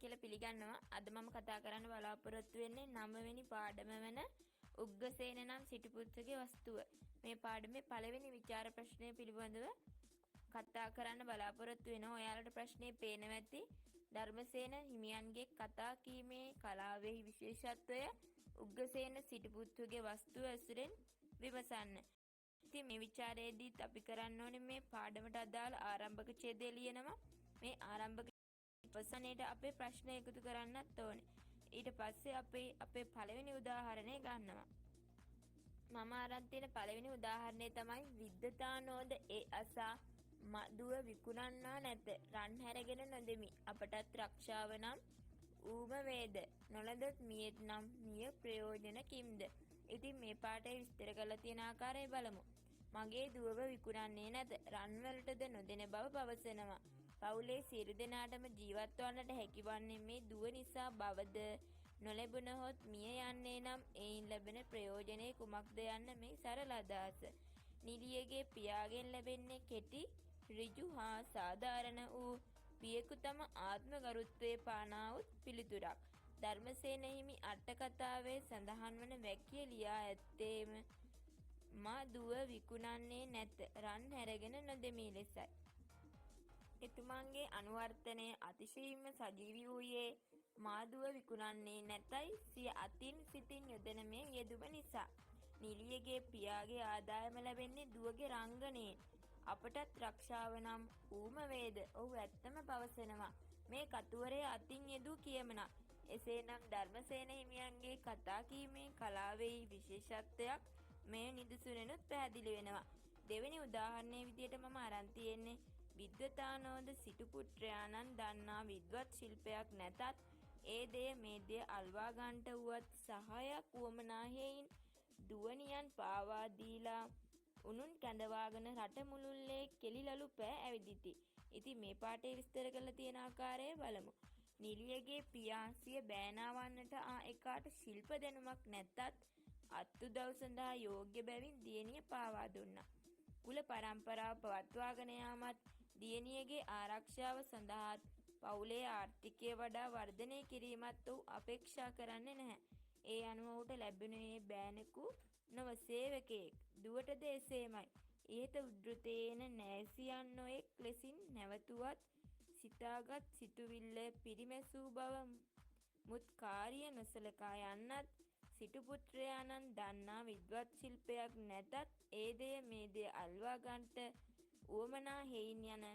කියලා පිළිගන්නවා. අද මම කතා කරන්න බලාපොරොත්තු වෙන්නේ 9 වෙනි පාඩම වන උග්ගසේන නම් සිටුපුත්‍රගේ වස්තුව. මේ පාඩමේ පළවෙනි විචාර ප්‍රශ්නය පිළිබඳව කතා කරන්න බලාපොරොත්තු වෙනවා. ඔයාලට ප්‍රශ්නේ පේනවා ඇති. ධර්මසේන හිමියන්ගේ කතා කීමේ කලාවෙහි විශේෂත්වය උග්ගසේන සිටුපුත්‍රගේ වස්තුව ඇසුරෙන් විමසන්න. ඉතින් මේ විචාරයේදීත් අපි කරන්න ඕනේ මේ පාඩමට අදාළ ආරම්භක ඡේදය ලියනවා. මේ ආරම්භක වසනයේට අපේ ප්‍රශ්න එකතු කරන්නත් ඕනේ. ඊට පස්සේ අපේ පළවෙනි උදාහරණය ගන්නවා. මම අරන් තියෙන පළවෙනි උදාහරණය තමයි විද්‍යතානෝද ඒ අසා මදුව විකුණන්නා නැත. රන් හැරගෙන නොදෙමි. අපටත් රක්ෂාව නම් ඌම වේද. නොලදොත් මියෙත් නම් මිය ප්‍රයෝජන කිම්ද. ඉතින් මේ පාඩේ විස්තර කරලා තියෙන ආකාරය බලමු. මගේ දුවව විකුණන්නේ නැත. රන් වලටද නොදෙන බව පවසනවා. පවුලේ සියලු දෙනාටම ජීවත් වන්නට හැකිවන්නේ මේ දුව නිසා බවද. නොලැබුණහොත් මිය යන්නේ නම් එයින් ලැබෙන ප්‍රයෝජනය කුමක්ද යන්න මේ සරල අදහස. නිලියගේ පියාගෙන් ලැබෙන්නේ කෙටි, ඍජු හා සාධාරණ වූ පියෙකු තම ආත්ම ගරුත්වයේ පානාවුත් පිළිතුරක්. ධර්මසේන හිමි අට කතාවේ සඳහන් වන වැකිය ලියා ඇත්තේම මා දුව විකුණන්නේ නැත. රන් හැරගෙන නොදෙමි ලෙසයි. එතුමන්ගේ අනුවර්තනය අතිශයින්ම සජීවී වූයේ මාදුව විකුණන්නේ නැතයි සිය අතින් සිතින් යොදන මේ යෙදුම නිසා. නිලියගේ පියාගේ ආදායම ලැබෙන්නේ දුවගේ රංගනයෙන්. අපටත් රක්ෂාව නම් ඌම වේද. ඔහු ඇත්තම පවසනවා. මේ කතුවරය අතින් යෙදූ කියමනක්. එසේනම් ධර්මසේන හිමියන්ගේ කතා කීමේ කලාවෙහි විශේෂත්වයක් මේ නිදසුනෙනුත් පැහැදිලි වෙනවා. දෙවෙනි උදාහරණයේ විදියට මම අරන් තියෙන්නේ විද්වතානෝද සිටුපුත්‍රයාණන් දන්නා විද්වත් ශිල්පයක් නැතත් ඒ දෙය මේ දෙය අල්වා ගන්නට වුවත් සහායක් වුවමනා හේයින් දුවනියන් පාවා දීලා උනුන් කැඳවාගෙන රට මුළුල්ලේ කෙලිලලු පෑ ඇවිදිති. ඉතින් මේ පාඩේ විස්තර කරලා තියෙන ආකාරය බලමු. නිලියගේ පියා සිය බෑනා වන්නට එකාට ශිල්ප දැනුමක් නැතත් අත්උදව් සඳහා යෝග්‍ය බැවින් දියණිය පාවා දුන්නා. කුල පරම්පරාව පවත්වාගෙන යාමත් දියණියගේ ආරක්ෂාව සඳහාත් පවුලේ ආර්ථිකය වඩා වර්ධනය කිරීමත් ඔහු අපේක්ෂා කරන්නේ නැහැ. ඒ අනුව ඔහුට ලැබුණේ බෑනෙකු නොව සේවකයෙක්. දුවටද එසේමයි. ඉහත උද්ෘතේන නෑසියන් නොයෙක් ලෙසින් නැවතුවත් සිතාගත් සිතුවිල්ල පිරිමැසූ බව මුත් කාරිය නොසලකා යන්නත් සිටුපුත්‍රයාණන් දන්නා විද්වත් ශිල්පයක් නැතත් ඒ දෙය මේ දෙය අල්වා ගන්නට උවමනා හේයින් යන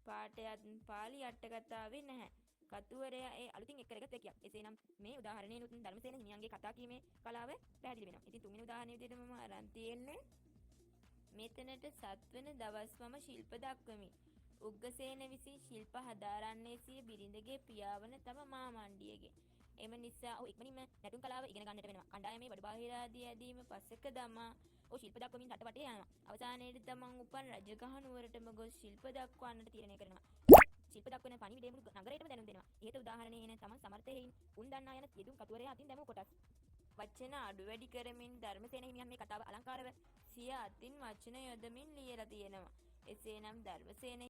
පාඨයත් පාලි අටකතාවේ නැහැ. කතුවරයා ඒ අලුතින් එක් කරගත් වැකියක්. එසේනම් මේ උදාහරණයනුත් ධර්මසේන හිමියන්ගේ කතා කීමේ කලාව පැහැදිලි වෙනවා. ඉතින් තුන්වෙනි උදාහරණය විදිහට මම අරන් තියෙන්නේ මෙතනට 7 වෙනි දවස් මම ශිල්ප දක්වමි. උග්ගසේන විසින් ශිල්ප හදාරන්නේ සිය බිරිඳගේ පියාවන තම මාමණ්ඩියගෙන්. එම නිසා ඔහු ඉක්මනින්ම නැටුම් කලාව ඉගෙන ගන්නට වෙනවා. කණ්ඩායමේ බඩබාහිර ආදී ඇදීම පසෙක දමා ඔහු ශිල්ප දක්වමින් රට වටේ යනවා. අවසානයේදී තමන් උපන් රජගහ නුවරටම ගොස් ශිල්ප දක්වන්නට තීරණය කරනවා. ශිල්ප දක්වන පණිවිඩය මුළු නගරයටම දැනුම් දෙනවා. ඉහත උදාහරණයේ එන තමන් සමර්ථ හේයින් උන් දන්නා යන යෙදුම් කතුවරයා අතින් දැමූ කොටස්. වචන අඩු වැඩි කරමින් ධර්මසේන හිමියන් මේ කතාව අලංකාරව සිය අතින් වචන යොදමින් ලියලා තියෙනවා. එසේනම් ධර්මසේන